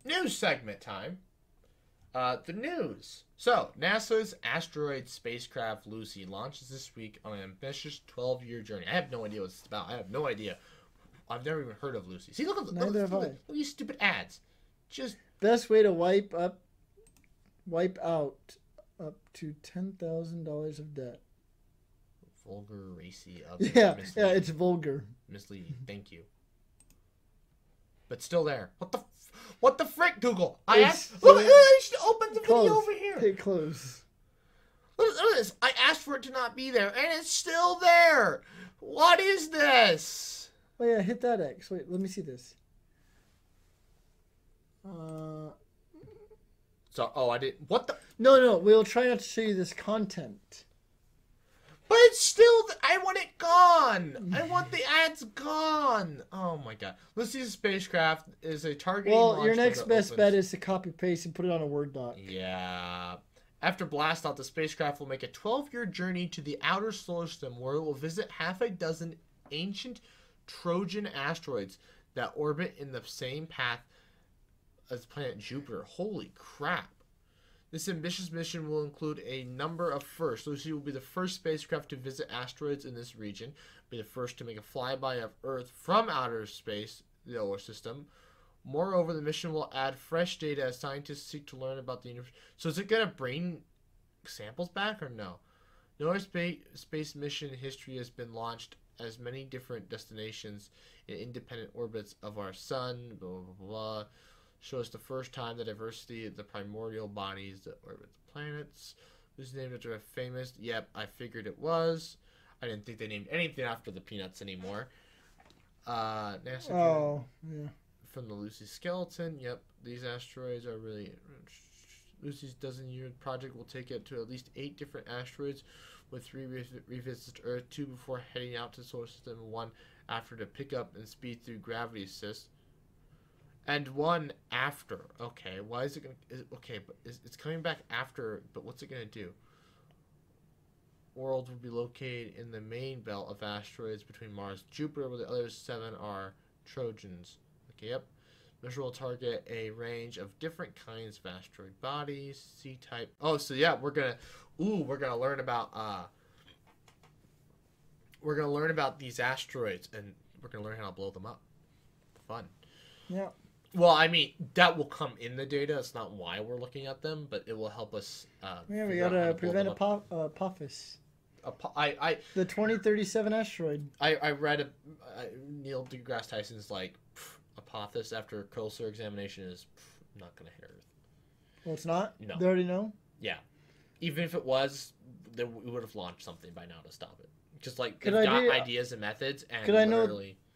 news segment time. The news. So, NASA's asteroid spacecraft Lucy launches this week on an ambitious 12-year journey. I have no idea what it's about. I have no idea. I've never even heard of Lucy. See, look at these stupid ads. Just best way to wipe out up to $10,000 of debt. Vulgar, racy, yeah, it's vulgar. Misleading. Thank you. But still there. What the frick, Google? I asked. Look, I should open the video over here. Hit close. Look at this. I asked for it to not be there, and it's still there. What is this? Oh yeah, hit that X. Wait, let me see this. I didn't. What the? No. We'll try not to show you this content. But it's still. I want it gone. I want the ads gone. Oh my god. Lucy's spacecraft is a target. Well, your next best bet is to copy paste and put it on a Word doc. Yeah. After blast off, the spacecraft will make a 12-year journey to the outer solar system, where it will visit half a dozen ancient Trojan asteroids that orbit in the same path as planet Jupiter. Holy crap. This ambitious mission will include a number of firsts. Lucy will be the first spacecraft to visit asteroids in this region, be the first to make a flyby of Earth from outer space, the solar system. Moreover, the mission will add fresh data as scientists seek to learn about the universe. So is it going to bring samples back or no? No other space mission in history has been launched as many different destinations in independent orbits of our sun, blah, blah, blah, blah. Shows the first time the diversity of the primordial bodies that orbit the planets. Who's named after a famous? Yep, I figured it was. I didn't think they named anything after the Peanuts anymore. NASA. Oh, yeah. From the Lucy skeleton. Yep, these asteroids are really. Lucy's dozen-year project will take it to at least 8 different asteroids, with 3 revisits to Earth, 2 before heading out to the solar system, and 1 after to pick up and speed through gravity assist. And 1 after. Okay, why is it going to... Okay, but it's coming back after, but what's it going to do? World will be located in the main belt of asteroids between Mars and Jupiter, where the other 7 are Trojans. Okay, yep. Mission will target a range of different kinds of asteroid bodies, C-type... Oh, so yeah, we're going to... Ooh, we're going to learn about... We're going to learn about these asteroids, and we're going to learn how to blow them up. Fun. Yeah. Well, I mean, that will come in the data. It's not why we're looking at them, but it will help us. Yeah, we gotta prevent Apophis. The 2037 asteroid. I read Neil deGrasse Tyson's like Apophis after closer examination is not gonna hit Earth. Well, it's not. No, they already know. Yeah, even if it was, then we would have launched something by now to stop it. Just like they've got ideas and methods, and could I know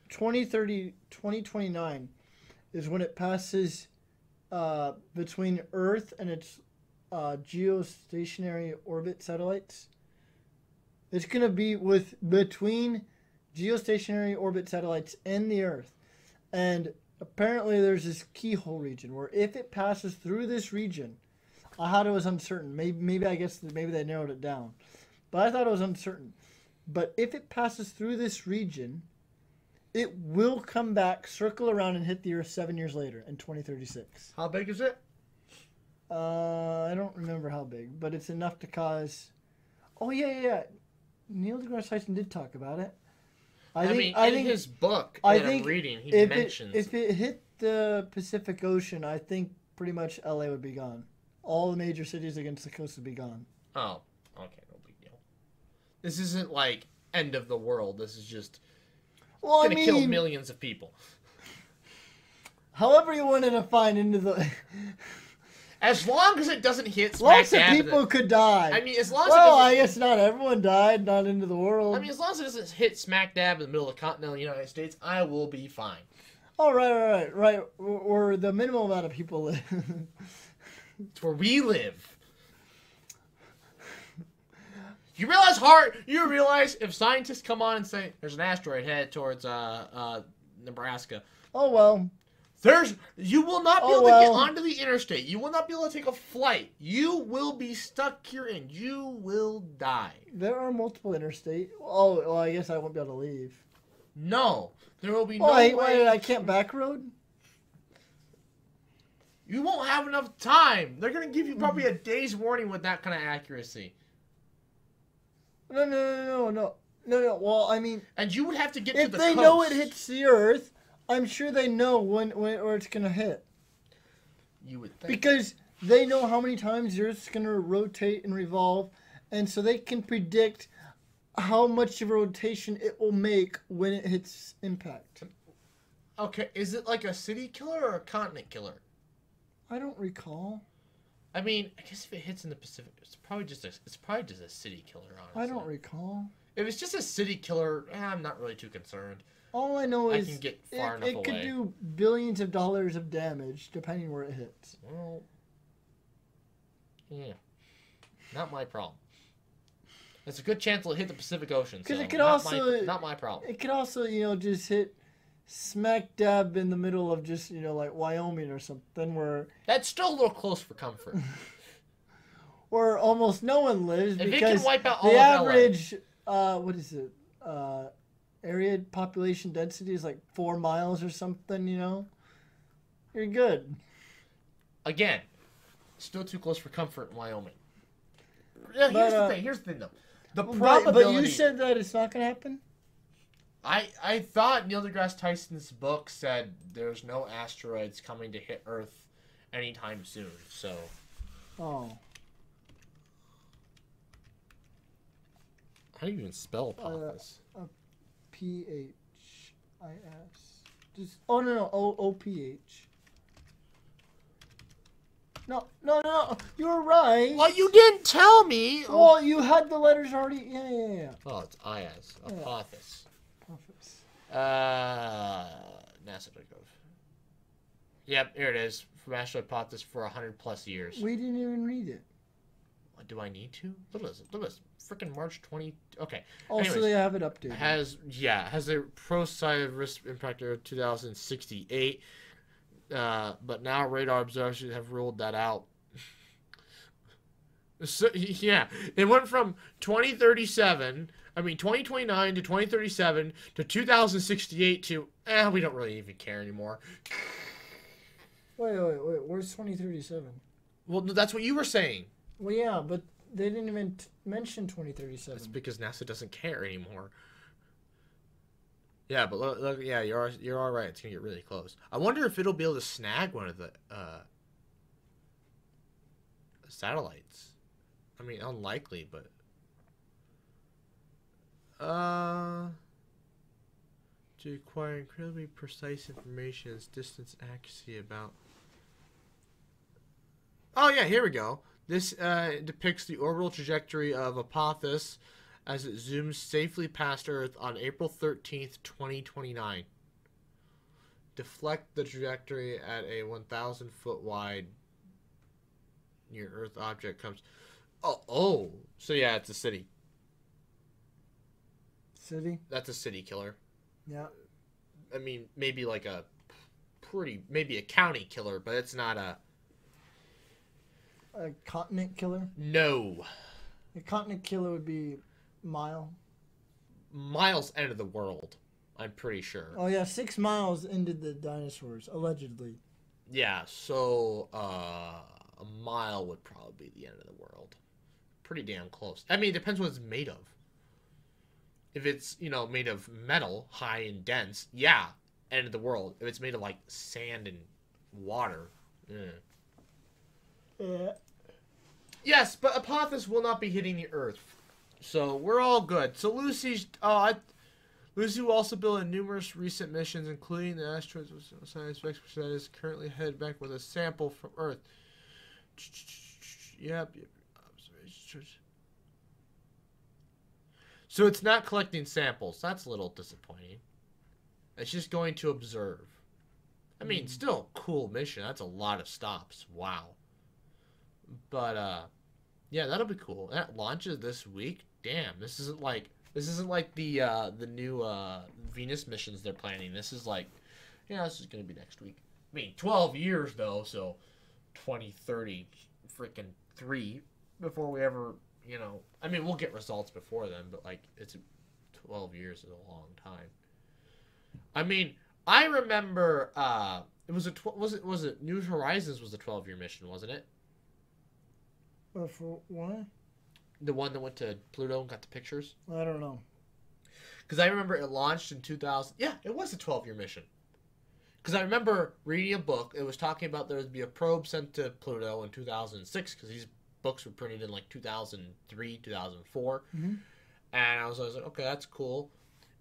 2029 is when it passes between Earth and its geostationary orbit satellites. It's going to be between geostationary orbit satellites and the Earth. And apparently there's this keyhole region where if it passes through this region, I thought it was uncertain. Maybe they narrowed it down. But I thought it was uncertain. But if it passes through this region, it will come back, circle around, and hit the Earth 7 years later in 2036. How big is it? I don't remember how big, but it's enough to cause... Oh, yeah. Neil deGrasse Tyson did talk about it. I think in his book that I'm reading, he mentions... If it hit the Pacific Ocean, I think pretty much LA would be gone. All the major cities against the coast would be gone. Oh, okay, no big deal. This isn't like end of the world. This is just... Well, it's going to kill millions of people. However you wanted to find into the... As long as it doesn't hit smack dab... Lots of people could die. I mean, as long as Well, I guess not everyone died, not into the world. I mean, as long as it doesn't hit smack dab in the middle of the continental United States, I will be fine. Oh, right. Or the minimal amount of people live. It's where we live. You realize if scientists come on and say there's an asteroid headed towards Nebraska. Oh well. You will not be able to get onto the interstate. You will not be able to take a flight. You will be stuck here and you will die. There are multiple interstate. Oh, well, I guess I won't be able to leave. No, there will be no way. Wait, I can't back road? You won't have enough time. They're going to give you probably a day's warning with that kind of accuracy. No. Well, I mean... And you would have to get to the coast. If they know it hits the Earth, I'm sure they know when or it's going to hit. You would think. Because they know how many times the Earth's going to rotate and revolve, and so they can predict how much of a rotation it will make when it hits impact. Okay, is it like a city killer or a continent killer? I don't recall. I mean, I guess if it hits in the Pacific, it's probably just a city killer, honestly. I don't recall. If it's just a city killer, I'm not really too concerned. All I know is I can get far enough away. It could do billions of dollars of damage depending where it hits. Well, yeah, not my problem. There's a good chance it'll hit the Pacific Ocean. Because so it could not my problem. It could also, just hit smack dab in the middle of just, like Wyoming or something where... That's still a little close for comfort. Where almost no one lives if because it can wipe out all the of average, what is it, area population density is like 4 miles or something, You're good. Again, still too close for comfort in Wyoming. Yeah, here's the thing, though. The probability... But you said that it's not going to happen? I thought Neil deGrasse Tyson's book said there's no asteroids coming to hit Earth anytime soon, so... Oh. How do you even spell Apophis? Phis. Just no, OPH. No. You were right. Well, you didn't tell me. Well, you had the letters already. Yeah. Oh, it's IS. Apophis. Apophis. NASA.gov. Yep, here it is. From asteroid Apophis for 100+ years. We didn't even read it. What, do I need to? Look at this. Freaking March 20. Okay. Also, anyways, they have it updated. Has a pro-side risk impact of 2068. But now radar observers have ruled that out. So, yeah, it went from 2029 to 2037 to 2068 to, we don't really even care anymore. Wait, where's 2037? Well, that's what you were saying. Well, yeah, but they didn't even mention 2037. That's because NASA doesn't care anymore. Yeah, but look, yeah, you're all right. It's gonna get really close. I wonder if it'll be able to snag one of the satellites. I mean, unlikely, but to acquire incredibly precise information as distance accuracy about. Oh yeah, here we go. This depicts the orbital trajectory of Apophis as it zooms safely past Earth on April 13th, 2029. Deflect the trajectory at a 1,000 foot wide near Earth object comes. Oh, so yeah, it's a city. City? That's a city killer. Yeah. I mean, maybe like maybe a county killer, but it's not a continent killer? No. A continent killer would be Miles end of the world, I'm pretty sure. Oh yeah, 6 miles ended the dinosaurs, allegedly. Yeah, so a mile would probably be the end of the world. Pretty damn close. I mean, it depends what it's made of. If it's, made of metal, high and dense, yeah, end of the world. If it's made of, like, sand and water, Yeah. Yes, but Apophis will not be hitting the Earth. So, we're all good. So, Lucy will also build in numerous recent missions, including the asteroids science expert that is currently headed back with a sample from Earth. Yep. So it's not collecting samples. That's a little disappointing. It's just going to observe. I mean, still a cool mission. That's a lot of stops. Wow. But yeah, that'll be cool. That launches this week. Damn, this isn't like the new Venus missions they're planning. This is like, this is gonna be next week. I mean, 12 years though, so 2030 freaking 3 before we ever, I mean, we'll get results before then, but like, it's 12 years is a long time. I mean, I remember It was was it New Horizons was a 12-year mission, wasn't it? For what? The one that went to Pluto and got the pictures? I don't know. Because I remember it launched in 2000. Yeah, it was a 12-year mission. Because I remember reading a book. It was talking about there would be a probe sent to Pluto in 2006, because these books were printed in like 2003, 2004. Mm-hmm. And I was always like, okay, that's cool.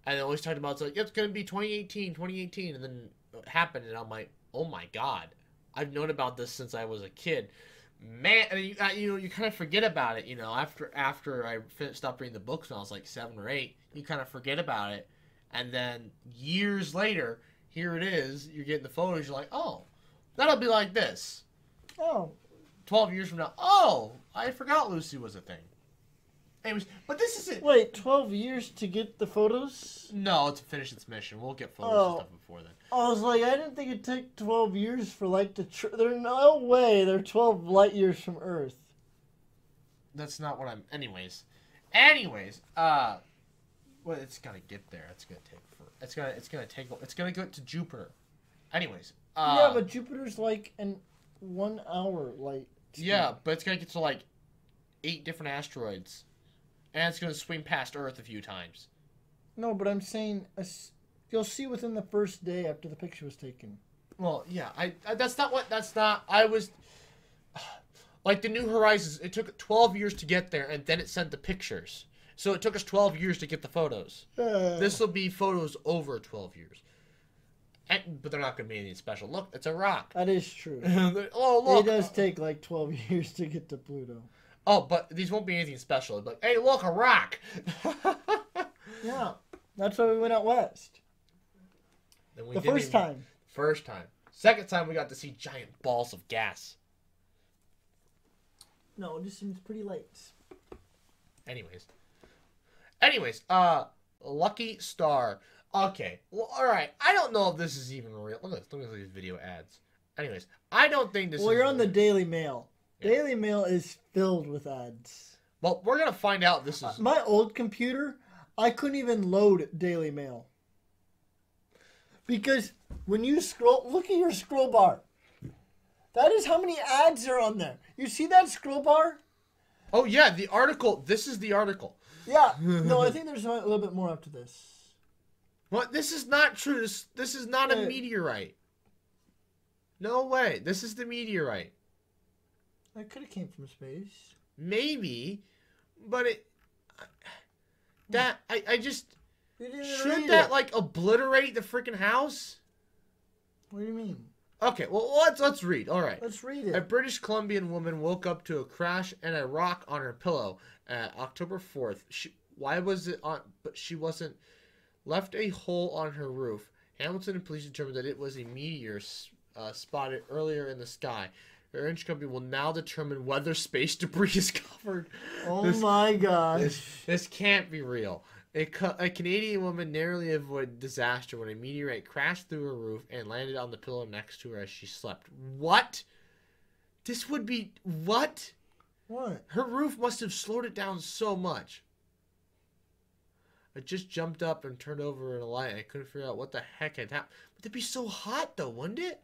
And they always talked about, it's like, yeah, it's going to be 2018. And then it happened, and I'm like, oh my God. I've known about this since I was a kid. Man, and you kind of forget about it, after I stopped reading the books when I was like 7 or 8, you kind of forget about it. And then years later, here it is, you're getting the photos, you're like, oh, that'll be like this. Oh. 12 years from now, oh, I forgot Lucy was a thing. Anyways, but this isn't... Wait, 12 years to get the photos? No, to finish its mission. We'll get photos and stuff before then. I was like, I didn't think it'd take 12 years for, like, there's no way they're 12 light years from Earth. That's not what I'm... Anyways, well, it's gonna get there. It's gonna take... It's gonna go to Jupiter. Anyways, yeah, but Jupiter's like an 1 hour light speed. Yeah, but it's gonna get to like 8 different asteroids, and it's gonna swing past Earth a few times. No, but I'm saying you'll see within the first day after the picture was taken. Well, yeah, I was like the New Horizons. It took 12 years to get there, and then it sent the pictures. So it took us 12 years to get the photos. This will be photos over 12 years. But they're not going to be anything special. Look, it's a rock. That is true. Oh, look. It does take like 12 years to get to Pluto. Oh, but these won't be anything special. But hey, look, a rock. Yeah, that's why we went out west. The first time. First time. Second time, we got to see giant balls of gas. No, it just seems pretty late. Anyways, Lucky Star. Okay, well, all right. I don't know if this is even real. Look at these video ads. Anyways, I don't think this is... Well, you're on the Daily Mail. Yeah. Daily Mail is filled with ads. Well, we're going to find out this is... My old computer, I couldn't even load Daily Mail. Because when you scroll... Look at your scroll bar. That is how many ads are on there. You see that scroll bar? Oh, yeah, the article. This is the article. Yeah. No, I think there's a little bit more after this. What? This is not true. This is not a meteorite. No way. This is the meteorite. That could have came from space. Maybe, but it... I just... Shouldn't that like obliterate the freaking house? What do you mean? Okay, well let's read. All right. Let's read it. A British Columbian woman woke up to a crash and a rock on her pillow October 4th. Why was it on? But she wasn't. Left a hole on her roof. Hamilton and police determined that it was a meteor spotted earlier in the sky. Her insurance company will now determine whether space debris is covered. Oh my gosh. This can't be real. A Canadian woman narrowly avoided disaster when a meteorite crashed through her roof and landed on the pillow next to her as she slept. What? This would be... What? What? Her roof must have slowed it down so much. I just jumped up and turned over in a light. I couldn't figure out what the heck had happened. But it'd be so hot, though, wouldn't it?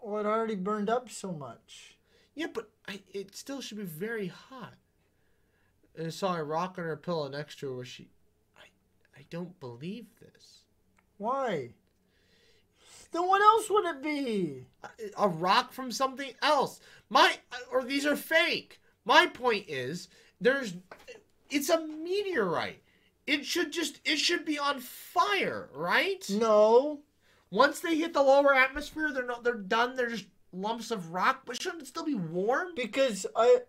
Well, it already burned up so much. Yeah, but it still should be very hot. And I saw a rock on her pillow next to her where she... I don't believe this. Why? Then what else would it be? A rock from something else. Or these are fake. My point is, it's a meteorite. It should be on fire, right? No. Once they hit the lower atmosphere, they're done. They're just lumps of rock. But shouldn't it still be warm? Because it's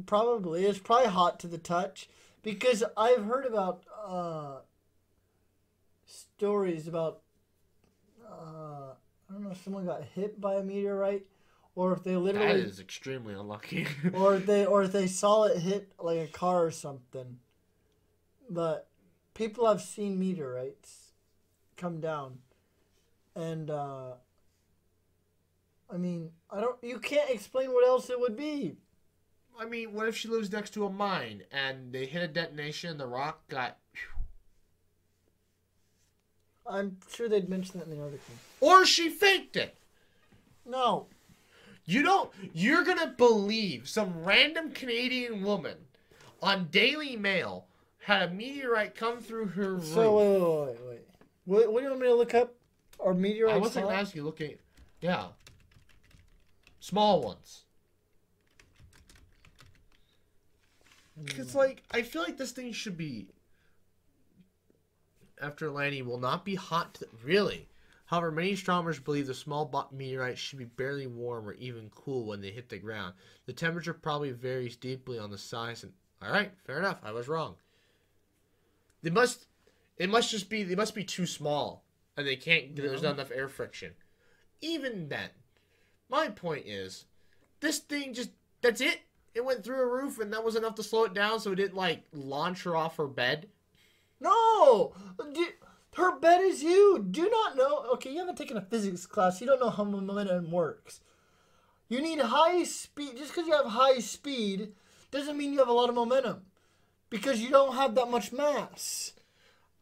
probably hot to the touch. Because I've heard about stories about I don't know if someone got hit by a meteorite, or if they literally... That is extremely unlucky. or if they saw it hit like a car or something. But people have seen meteorites come down, and I mean, you can't explain what else it would be. I mean, what if she lives next to a mine and they hit a detonation and the rock got... I'm sure they'd mention that in the article. Or she faked it. No. You're gonna believe some random Canadian woman on Daily Mail had a meteorite come through her roof. So, wait. What do you want me to look up? Are meteorites I wasn't hot? asking you looking. Yeah. Small ones. Because, like, I feel like this thing should be, after landing, will not be hot. Really. However, many astronomers believe the small meteorites should be barely warm or even cool when they hit the ground. The temperature probably varies deeply on the size. And all right, fair enough. I was wrong. They must be too small, and they can't. There's not enough air friction. Even then, my point is, this thing that's it. It went through a roof, and that was enough to slow it down, so it didn't like launch her off her bed. No. Her bed is huge. Do you not know? Okay, you haven't taken a physics class. You don't know how momentum works. You need high speed. Just because you have high speed doesn't mean you have a lot of momentum. Because you don't have that much mass.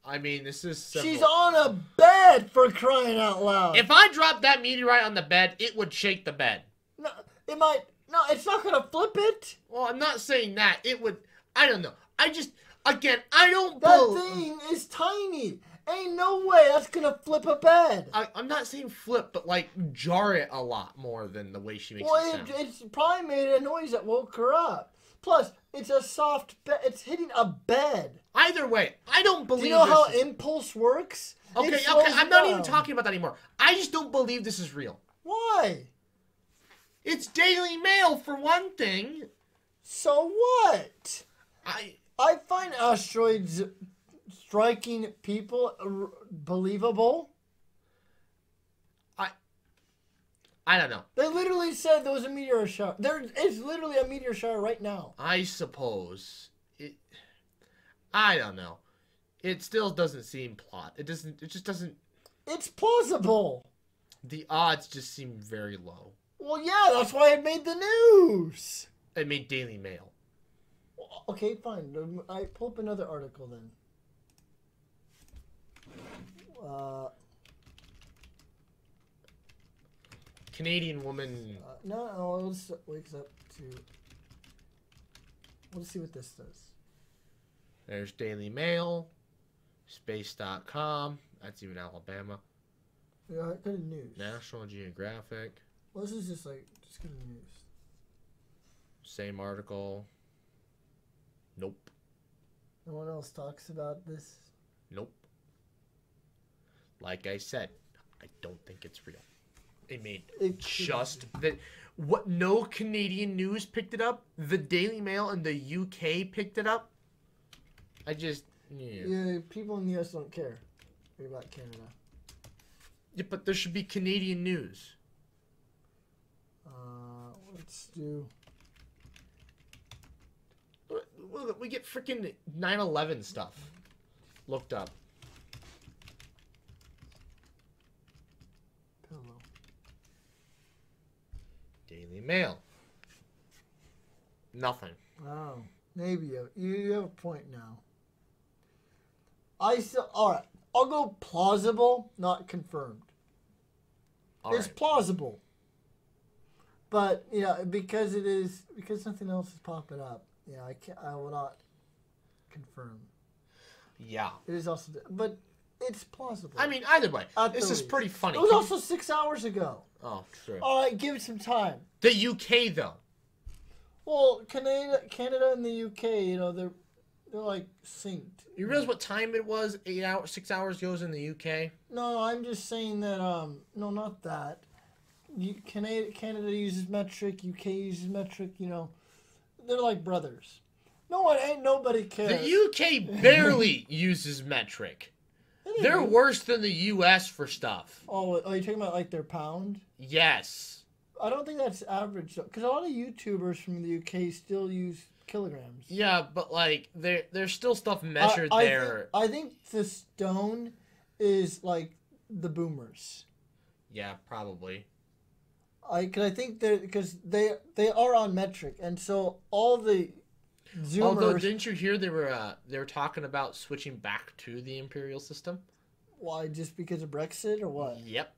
I mean, this is She's on a bed, for crying out loud. If I dropped that meteorite on the bed, it would shake the bed. No, it might. No, it's not going to flip it. Well, I'm not saying that. It would. I don't know. I don't That thing is tiny. Ain't no way that's gonna flip a bed. I'm not saying flip, but like jar it a lot more than the way she makes it sound. It's probably made a noise that woke her up. Plus, it's a soft bed. It's hitting a bed. Either way, I don't believe. Do you know how impulse works? Okay, I'm not even talking about that anymore. I just don't believe this is real. Why? It's Daily Mail for one thing. So what? I find asteroids striking people believable. I don't know. They literally said there was a meteor shower. There is literally a meteor shower right now. I suppose I don't know. It still doesn't seem plot. It just doesn't. It's plausible. The odds just seem very low. Well, yeah, that's why it made the news. It made Daily Mail. Okay, fine. I pull up another article then. Canadian woman. No, let's wakes up to. Let's see what this says. There's Daily Mail, Space.com. That's even Alabama. Yeah, go to news. National Geographic. Well, this is just go to news. Same article. Nope. No one else talks about this. Nope. Like I said, I don't think it's real. It made just that. What? No Canadian news picked it up. The Daily Mail and the UK picked it up. Yeah, people in the US don't care about Canada. Yeah, but there should be Canadian news. Let's do. We get freaking 9/11 stuff looked up. Pillow. Daily Mail. Nothing. Oh, maybe you have a point now. All right. I'll go plausible, not confirmed. It's plausible. But yeah, because something else is popping up. Yeah, I will not confirm. Yeah. It is also, but it's plausible. I mean, either way, this is pretty funny. It was also 6 hours ago. Oh, true. All right, give it some time. The UK though. Well, Canada and the UK, they're like synced. You realize what time it was? 6 hours goes in the UK. No, I'm just saying that. No, not that. Canada uses metric. UK uses metric. They're like brothers. Ain't nobody cares. The UK barely uses metric. They're worse than the US for stuff. Oh, are you talking about like their pound? Yes. I don't think that's average though, because a lot of YouTubers from the UK still use kilograms. Yeah, but like there's still stuff measured there. I think the stone is like the boomers. Yeah, probably. I think because they are on metric, and so all the Zoomers. Although, didn't you hear they were talking about switching back to the imperial system? Why? Just because of Brexit or what? Yep.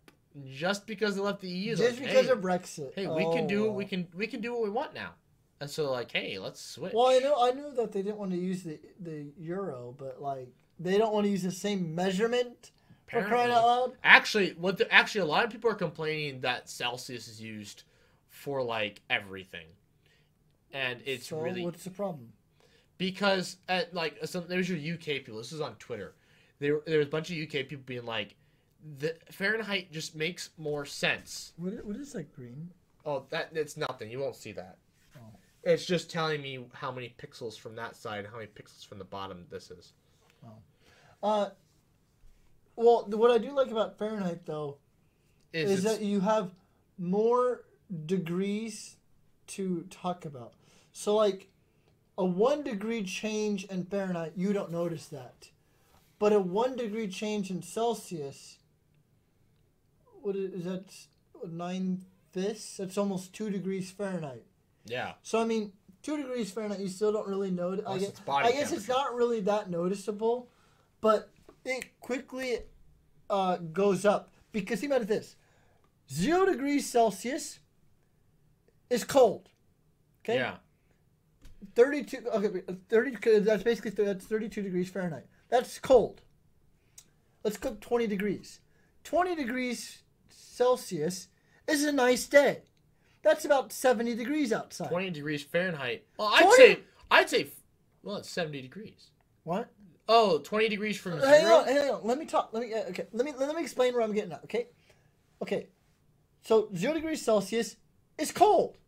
Just because they left the EU. Just like, because hey, of Brexit. Hey, we can do we can do what we want now. And so like, hey, let's switch. Well, I knew that they didn't want to use the euro, but like they don't want to use the same measurement for crying out loud. Actually, a lot of people are complaining that Celsius is used for like everything, and it's so really what's the problem? Because there's your UK people. This is on Twitter. There was a bunch of UK people being like, the Fahrenheit just makes more sense. What is that green? Oh, it's nothing. You won't see that. Oh. It's just telling me how many pixels from that side, how many pixels from the bottom this is. Oh. Well, what I do like about Fahrenheit though is that you have more degrees to talk about. So like a 1 degree change in Fahrenheit, you don't notice that. But a 1 degree change in Celsius, what is that? 9/5? That's almost 2 degrees Fahrenheit. Yeah. So I mean, 2 degrees Fahrenheit, you still don't really notice. I guess it's not really that noticeable, but it quickly goes up because think about this: 0 degrees Celsius is cold. Okay. Yeah. 32. Okay, 30. That's basically that's 32 degrees Fahrenheit. That's cold. Let's go 20 degrees. 20 degrees Celsius is a nice day. That's about 70 degrees outside. 20 degrees Fahrenheit. Well, 20? I'd say, well, it's 70 degrees. What? Oh, 20 degrees from 0? Hang on. Let me talk. Let me explain where I'm getting at. Okay. So 0 degrees Celsius is cold.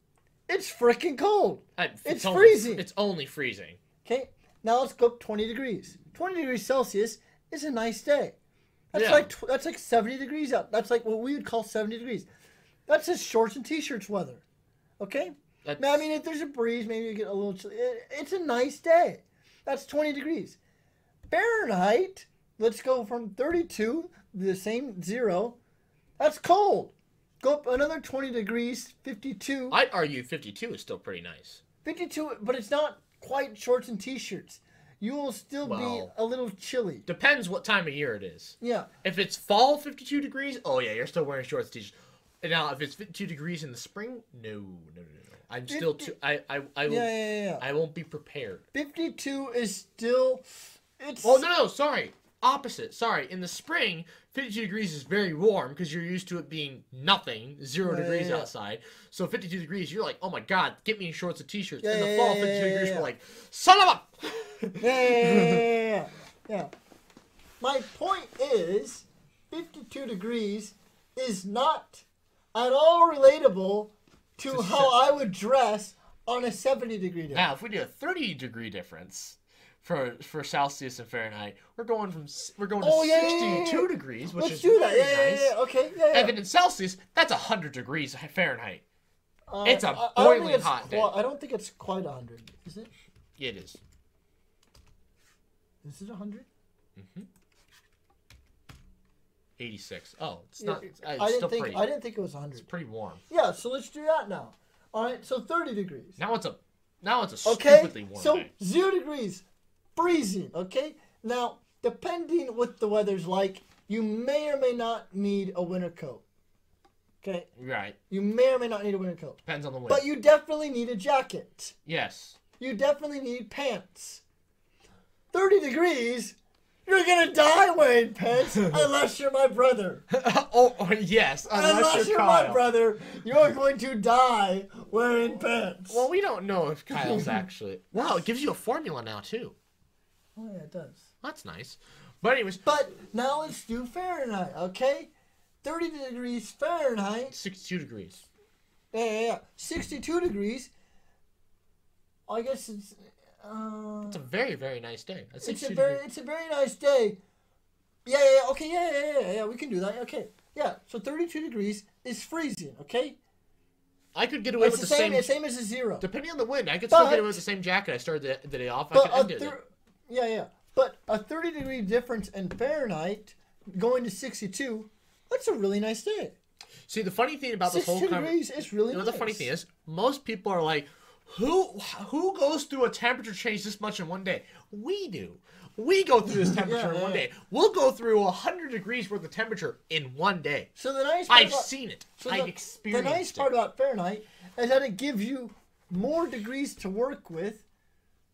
It's freaking cold. It's freezing. It's only freezing. Okay. Now let's go up 20 degrees. 20 degrees Celsius is a nice day. That's that's like 70 degrees out. That's like what we would call 70 degrees. That's just shorts and t-shirts weather. Okay? Now, I mean, if there's a breeze, maybe you get a little chilly. It's a nice day. That's 20 degrees. Fahrenheit, let's go from 32, the same 0. That's cold. Go up another 20 degrees, 52. I'd argue 52 is still pretty nice. 52, but it's not quite shorts and t-shirts. You will still be a little chilly. Depends what time of year it is. Yeah. If it's fall 52 degrees, oh yeah, you're still wearing shorts and t-shirts. And now if it's 52 degrees in the spring, no. I'm still too I won't be prepared. 52 is still sorry. Opposite. Sorry. In the spring, 52 degrees is very warm because you're used to it being nothing, 0 degrees outside. So 52 degrees, you're like, oh my god, get me in shorts and t-shirts. In the fall, 52 degrees, we're like, son of a... Yeah. My point is, 52 degrees is not at all relatable to how I would dress on a 70 degree day. Now, if we do a 30 degree difference for Celsius and Fahrenheit, we're going to 62 degrees, which is very nice. Okay. And then in Celsius, that's 100 degrees Fahrenheit. It's a boiling hot day. I don't think it's quite 100. Is it? It is. Is it 100? Mm-hmm. 86. Oh, it's Yeah, not. I didn't think it was 100. It's pretty warm. Yeah, so let's do that now. All right, so 30 degrees. Now it's a stupidly warm so day. 0 degrees, freezing. Okay, now depending what the weather's like, you may or may not need a winter coat. Okay. Right. You may or may not need a winter coat. Depends on the wind. But you definitely need a jacket. Yes. You definitely need pants. 30 degrees. You're gonna die wearing pants unless you're my brother. oh yes, unless you're my brother, you're going to die wearing pants. Well, we don't know if Kyle's actually. Wow, it gives you a formula now too. Oh yeah, it does. That's nice. But anyways. But now let's do Fahrenheit, okay? 30 degrees Fahrenheit. 62 degrees. Yeah. 62 degrees. I guess it's. It's a very, very nice day. It's a very nice day. Yeah. Okay, yeah. We can do that. Okay, yeah. So 32 degrees is freezing. Okay. I could get away with the same as a 0. Depending on the wind, I could still get away with the same jacket I started the day off. Yeah. But a 30 degree difference in Fahrenheit going to 62. That's a really nice day. See, the funny thing about this whole 62 degrees is really nice. The funny thing is, most people are like, Who goes through a temperature change this much in one day? We do. We go through this temperature in Yeah. 1 day. We'll go through 100 degrees worth of temperature in 1 day. So the nice part I've about, seen it. so I've the experienced nice part about Fahrenheit is that it gives you more degrees to work with.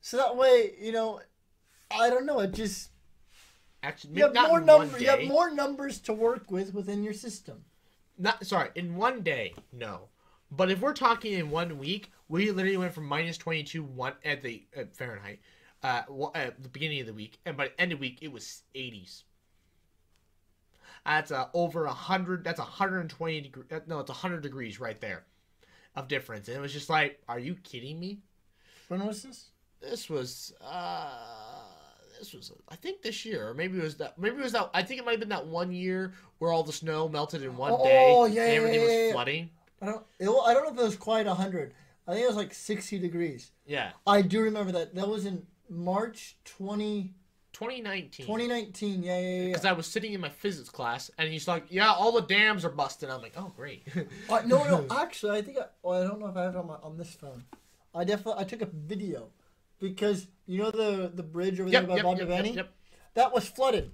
So that way, you know, I don't know, it just Actually, you have not more in 1 numbers. You have day. more numbers to work with within your system. In 1 day, no. But if we're talking in 1 week, we literally went from minus 22 at Fahrenheit at the beginning of the week, and by the end of the week it was 80s. That's over 100. That's 120 degrees. No, it's 100 degrees right there of difference, and it was just like, are you kidding me? When was this? This was I think this year, or maybe it was that. I think it might have been that 1 year where all the snow melted in 1 day. Oh, and everything was flooding. I don't know if it was quite 100. I think it was like 60 degrees. Yeah. I do remember that. That was in March 2019. 2019. Yeah. Because I was sitting in my physics class, and he's like, "Yeah, all the dams are busted." I'm like, "Oh, great." No. Actually, I think I don't know if I have it on this phone. I took a video because you know the bridge over there by Bondavani? Yep. That was flooded.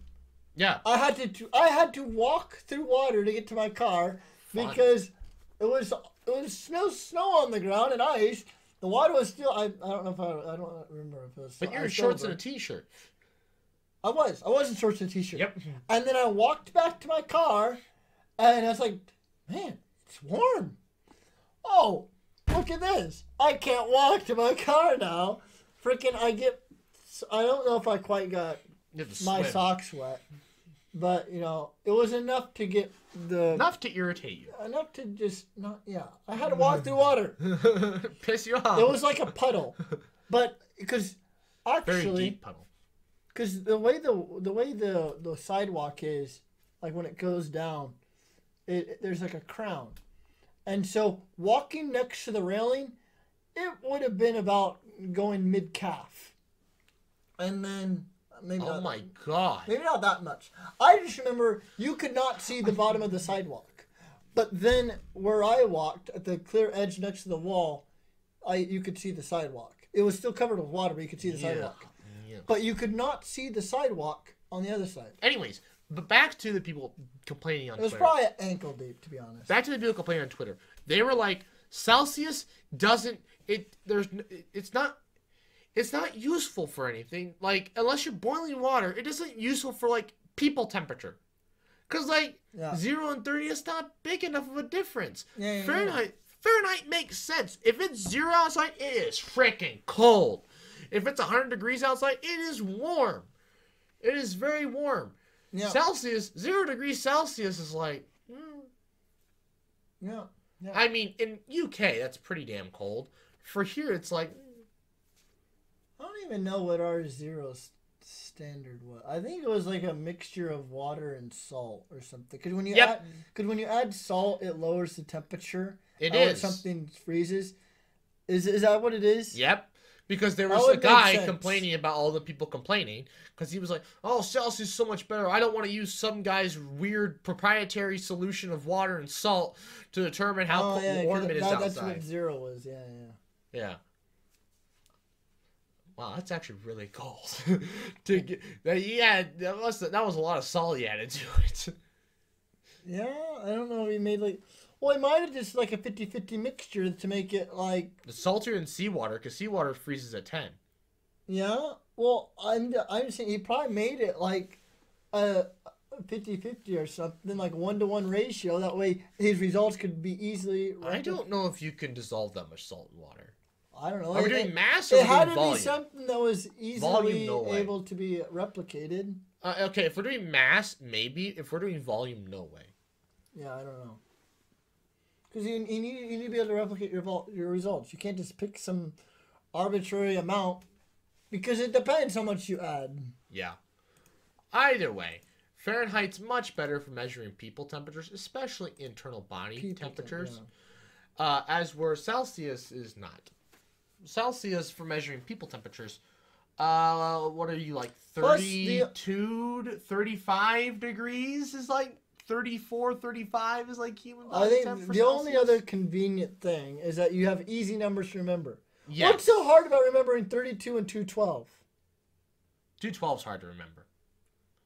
Yeah. I had to walk through water to get to my car because it was snow on the ground and ice. The water was still. I don't know if I don't remember if it was. But you're in shorts and a t-shirt. I was in shorts and a t-shirt. Yep. And then I walked back to my car, and I was like, "Man, it's warm. Oh, look at this! I can't walk to my car now. Freaking, I don't know if I quite got my socks wet, but you know, it was enough to get enough to irritate you. Enough to just not. Yeah, I had to walk through water. Piss you off. It was like a puddle, but because actually, very deep puddle. Because the way the sidewalk is, like when it goes down, there's like a crown, and so walking next to the railing, it would have been about going mid calf, and then maybe. Oh my god! Maybe not that much. I just remember you could not see the bottom of the sidewalk, but then where I walked at the clear edge next to the wall, you could see the sidewalk. It was still covered with water, but you could see the sidewalk. Yeah. But you could not see the sidewalk on the other side. Anyways, but back to the people complaining on Twitter. It was probably ankle deep, to be honest. Back to the people complaining on Twitter. They were like, Celsius doesn't. It's not useful for anything. Like, unless you're boiling water, it isn't useful for like people temperature. Cause like 0 and 30 is not big enough of a difference. Yeah, Fahrenheit makes sense. If it's 0 outside, it is freaking cold. If it's 100 degrees outside, it is warm. It is very warm. Yeah. Celsius, 0 degrees Celsius is like, Yeah. I mean, in UK, that's pretty damn cold. For here, it's like, I don't even know what our zero standard was. I think it was like a mixture of water and salt or something. Because when you add salt, it lowers the temperature. It is. When something freezes. Is that what it is? Yep. Because there was a guy complaining about all the people complaining. Because he was like, oh, Celsius is so much better. I don't want to use some guy's weird proprietary solution of water and salt to determine how warm it is outside. That's what 0 was. Yeah. Wow, that's actually really cold. That was a lot of salt he added to it. Yeah, I don't know. He made like... Well, he might have just like a 50-50 mixture to make it like... It's saltier than seawater, because seawater freezes at 10. Yeah? Well, I'm saying he probably made it like a 50-50 or something, like 1-to-1 ratio. That way his results could be easily... I don't know if you can dissolve that much salt in water. I don't know. Are we doing mass or volume? It had to be something that was easily able to be replicated. Okay, if we're doing mass, maybe. If we're doing volume, no way. Yeah, I don't know. Because you need to be able to replicate your results. You can't just pick some arbitrary amount because it depends how much you add. Yeah. Either way, Fahrenheit's much better for measuring people temperatures, especially internal body temperatures, as where Celsius is not. Celsius for measuring people temperatures. What are you, like 32 to 35 degrees is like 34, 35 is like human body temperature. I think the only other convenient thing is that you have easy numbers to remember. Yes. What's so hard about remembering 32 and 212? 212 is hard to remember.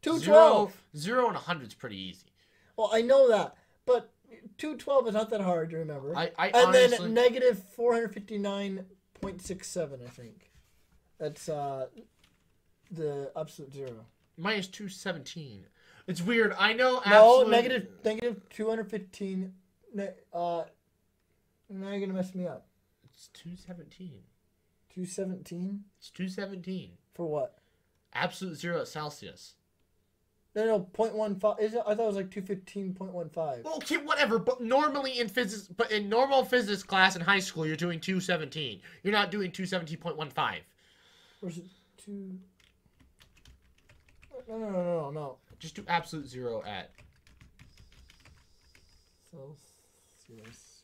212. 0 and 100 is pretty easy. Well, I know that, but 212 is not that hard to remember. I and honestly... then negative 459.67, I think. That's the absolute zero. Minus 217. It's weird. I know. No, negative 215. Now you're gonna mess me up. It's 217. 217. It's 217. For what? Absolute zero at Celsius. No, 0.15. Is it? I thought it was like 215.15. Okay, whatever. But normally in physics, but in normal physics class in high school, you're doing 217. You're not doing 217.15. Or is it 2? No. Just do absolute zero at Celsius.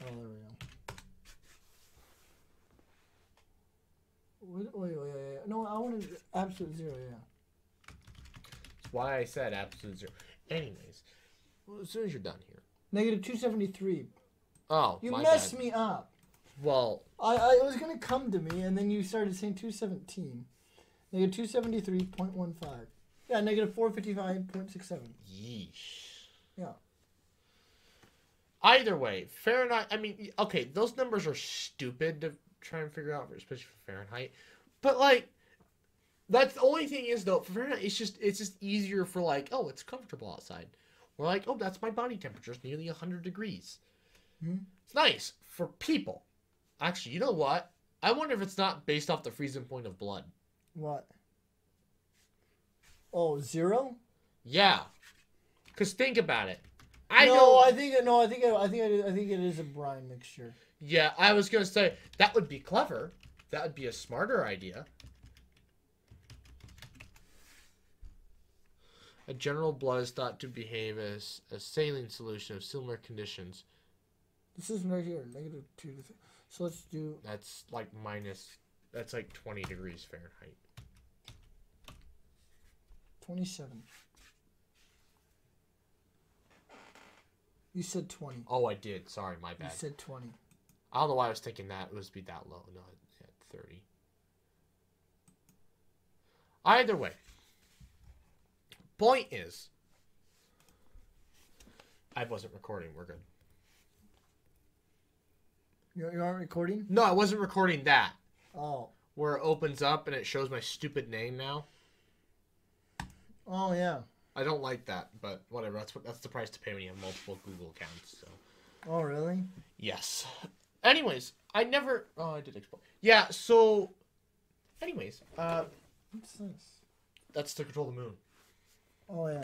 Oh, there we go. Wait. No, I wanted absolute zero, yeah. That's why I said absolute zero. Anyways, well, as soon as you're done here. Negative 273. Oh, you my messed bad. me up. Well, it was going to come to me, and then you started saying 217. Negative 273.15. Yeah, negative 455.67. yeesh. Yeah. Either way, Fahrenheit, I mean, okay, those numbers are stupid to try and figure out, especially for Fahrenheit. But, like, that's the only thing is, though, for Fahrenheit, it's just easier for, like, oh, it's comfortable outside. We're like, oh, that's my body temperature. It's nearly 100 degrees. Mm-hmm. It's nice for people. Actually, you know what? I wonder if it's not based off the freezing point of blood. What? Oh, 0? Yeah. Because think about it. I think it is a brine mixture. Yeah, I was going to say, that would be clever. That would be a smarter idea. A general blood is thought to behave as a saline solution of similar conditions. This is right here, negative 2. So let's do... That's like that's like 20 degrees Fahrenheit. 27. You said 20. Oh, I did. Sorry, my bad. You said 20. I don't know why I was thinking that it was be that low. No, at 30. Either way. Point is, I wasn't recording. We're good. You aren't recording? No, I wasn't recording that. Oh. Where it opens up and it shows my stupid name now. Oh, yeah. I don't like that, but whatever. That's the price to pay when you have multiple Google accounts. So. Oh, really? Yes. Anyways, I did explore. Yeah, so... Anyways, What's this? that's to control the moon. Oh, yeah.